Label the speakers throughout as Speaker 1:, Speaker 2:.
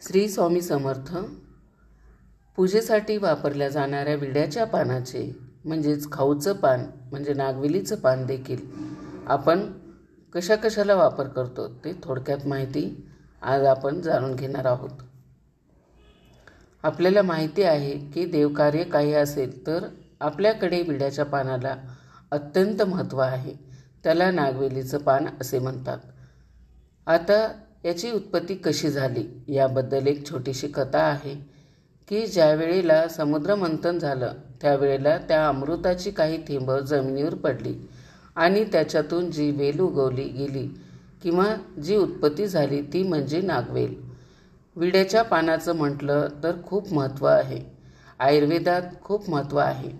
Speaker 1: श्री स्वामी समर्थ. पूजेसाठी वापरल्या जाणाऱ्या विड्याच्या पानाचे म्हणजेच खाऊचं पान म्हणजे नागवेलीचं पान देखील आपण कशाला वापर करतो ते थोडक्यात माहिती आज आपण जाणून घेणार आहोत. आपल्याला माहिती आहे की देवकार्य काही असेल तर आपल्याकडे विड्याच्या पानाला अत्यंत महत्त्व आहे. त्याला नागवेलीचं पान असे म्हणतात. आता याची उत्पत्ती कशी झाली याबद्दल एक छोटीशी कथा आहे की ज्या वेळेला समुद्रमंथन झालं त्यावेळेला त्या अमृताची काही थेंब जमिनीवर पडली आणि त्याच्यातून जी वेल उगवली गेली किंवा जी उत्पत्ती झाली ती म्हणजे नागवेल. विड्याच्या पानाचं म्हटलं तर खूप महत्त्व आहे. आयुर्वेदात खूप महत्त्व आहे.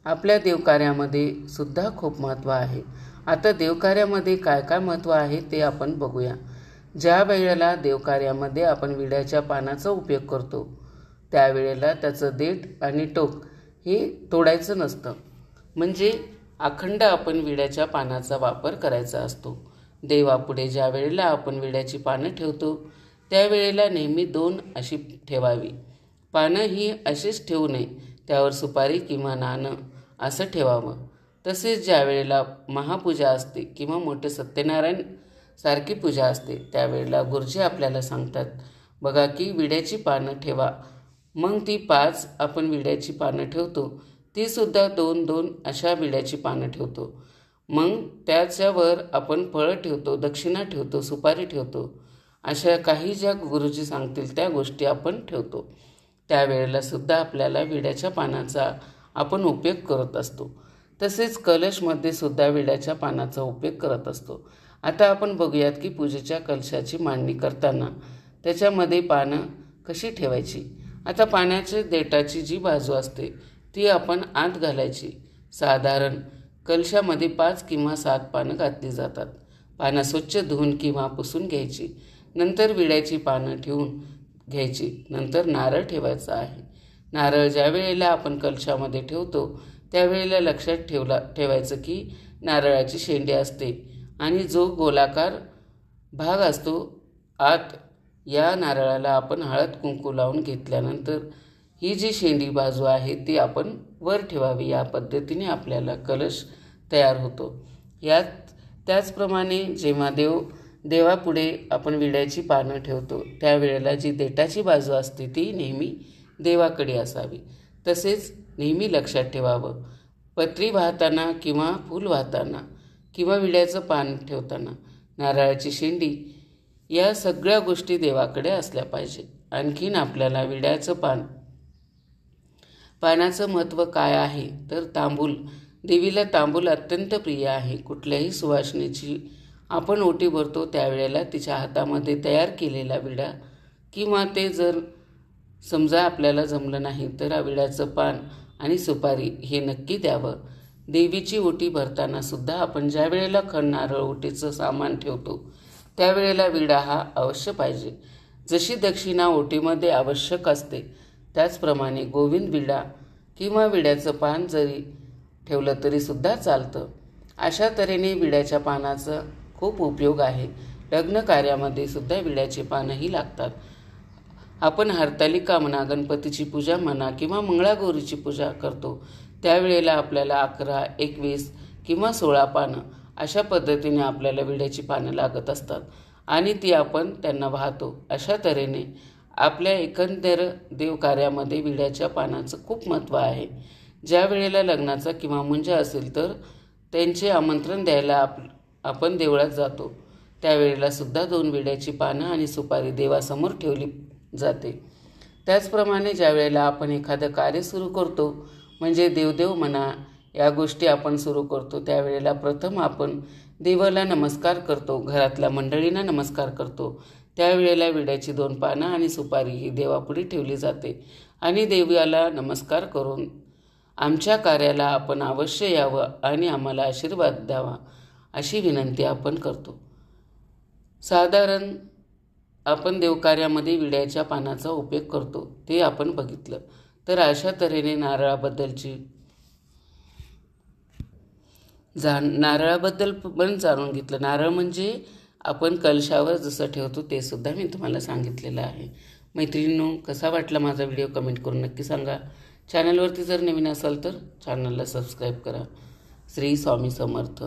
Speaker 1: आपल्या देवकार्यामध्ये सुद्धा खूप महत्त्व आहे. आता देवकार्यामध्ये काय काय महत्त्व आहे ते आपण बघूया. ज्या वेळेला देवकार्यामध्ये आपण विड्याच्या पानाचा उपयोग करतो त्यावेळेला त्याचं देठ आणि टोक हे तोडायचं नसतं. म्हणजे अखंड आपण विड्याच्या पानाचा वापर करायचा असतो. देवापुढे ज्या वेळेला आपण विड्याची पानं ठेवतो त्यावेळेला नेहमी 2 अशी ठेवावी. पानं ही अशीच ठेवू नये, त्यावर सुपारी किंवा नाणं असं ठेवावं. तसेच ज्या वेळेला महापूजा असते किंवा मोठे सत्यनारायण सारखी पूजा असते त्यावेळेला गुरुजी आपल्याला सांगतात बघा की विड्याची पानं ठेवा. मग ती 5 आपण विड्याची पानं ठेवतो, ती सुद्धा 2 अशा विड्याची पानं ठेवतो. मग त्याच्यावर आपण फळं ठेवतो, दक्षिणा ठेवतो, सुपारी ठेवतो. अशा काही ज्या गुरुजी सांगतील त्या गोष्टी आपण ठेवतो. त्यावेळेला सुद्धा आपल्याला विड्याच्या पानाचा आपण उपयोग करत असतो. तसेच कलशमध्ये सुद्धा विड्याच्या पानाचा उपयोग करत असतो. आता आपण बघूयात की पूजेच्या कलशाची मांडणी करताना त्याच्यामध्ये पानं कशी ठेवायची. आता पाण्याच्या देठाची जी बाजू असते ती आपण आत घालायची. साधारण कलशामध्ये 5 किंवा 7 पानं घातली जातात. पानं स्वच्छ धुवून किंवा पुसून घ्यायची. नंतर विड्याची पानं ठेवून घ्यायची. नंतर नारळ ठेवायचा आहे. नारळ ज्या वेळेला आपण कलशामध्ये ठेवतो त्यावेळेला लक्षात ठेवायचं की नारळाची शेंडी असते आणि जो गोलाकार भाग असतो आत या नारळाला आपण हळद कुंकू लावून घेतल्यानंतर ही जी शेंडी बाजू आहे ती आपण वर ठेवावी. या पद्धतीने आपल्याला कलश तयार होतो. त्याचप्रमाणे जेव्हा देवापुढे आपण विड्याची पानं ठेवतो त्यावेळेला जी देठाची बाजू असते ती नेहमी देवाकडे असावी. तसेच नेहमी लक्षात ठेवावं पत्री वाहताना किंवा फूल वाहताना किंवा विड्याचं पान ठेवताना नारळाची शेंडी या सगळ्या गोष्टी देवाकडे असल्या पाहिजे. आणखीन आपल्याला विड्याचं पानाचं महत्त्व काय आहे तर तांबूल. देवीला तांबूल अत्यंत प्रिय आहे. कुठल्याही सुवासिनीची आपण ओटी भरतो त्यावेळेला तिच्या हातामध्ये तयार केलेला विडा किंवा ते जर समजा आपल्याला जमलं नाही तर विड्याचं पान आणि सुपारी हे नक्की द्यावं. देवीची ओटी भरताना सुद्धा आपण ज्या वेळेला खण नारळ ओटीचं सामान ठेवतो त्यावेळेला विडा हा अवश्य पाहिजे. जशी दक्षिणा ओटीमध्ये आवश्यक असते त्याचप्रमाणे गोविंद विडा किंवा विड्याचं पान जरी ठेवलं तरी सुद्धा चालतं. अशा तऱ्हेने विड्याच्या पानाचा खूप उपयोग आहे. लग्न कार्यामध्ये सुद्धा विड्याची पानंही लागतात. आपण हरतालिका म्हणा, गणपतीची पूजा म्हणा किंवा मंगळागौरीची पूजा करतो त्यावेळेला आपल्याला 11, 21 किंवा 16 पानं अशा पद्धतीने आपल्याला विड्याची पानं लागत असतात आणि ती आपण त्यांना वाहतो. अशा तऱ्हेने आपल्या एकंदर देवकार्यामध्ये विड्याच्या पानाचं खूप महत्त्व आहे. ज्या वेळेला लग्नाचा किंवा मुंज असेल तर त्यांचे आमंत्रण द्यायला आपण देवळात जातो त्यावेळेला सुद्धा 2 विड्याची पानं आणि सुपारी देवासमोर ठेवली जाते. त्याचप्रमाणे ज्या वेळेला आपण एखादं कार्य सुरू करतो म्हणजे देवदेव म्हणा या गोष्टी आपण सुरू करतो त्यावेळेला प्रथम आपण देवाला नमस्कार करतो, घरातल्या मंडळींना नमस्कार करतो. त्यावेळेला विड्याची 2 पानं आणि सुपारी ही देवापुढे ठेवली जाते आणि देवाला नमस्कार करून आमच्या कार्याला आपण अवश्य यावं आणि आम्हाला आशीर्वाद द्यावा अशी विनंती आपण करतो. साधारण आपण देवकार्यामध्ये विड्याच्या पानाचा उपयोग करतो ते आपण बघितलं. तर अशा तऱ्हेने नारळाबद्दल पण जाणून घेतलं. नारळ म्हणजे आपण कलशावर जसं ठेवतो ते सुद्धा मी तुम्हाला सांगितलेलं आहे. मैत्रिणींनो, कसा वाटला माझा व्हिडिओ कमेंट करून नक्की सांगा. चॅनलवरती जर नवीन असाल तर चॅनलला सबस्क्राईब करा. श्री स्वामी समर्थ.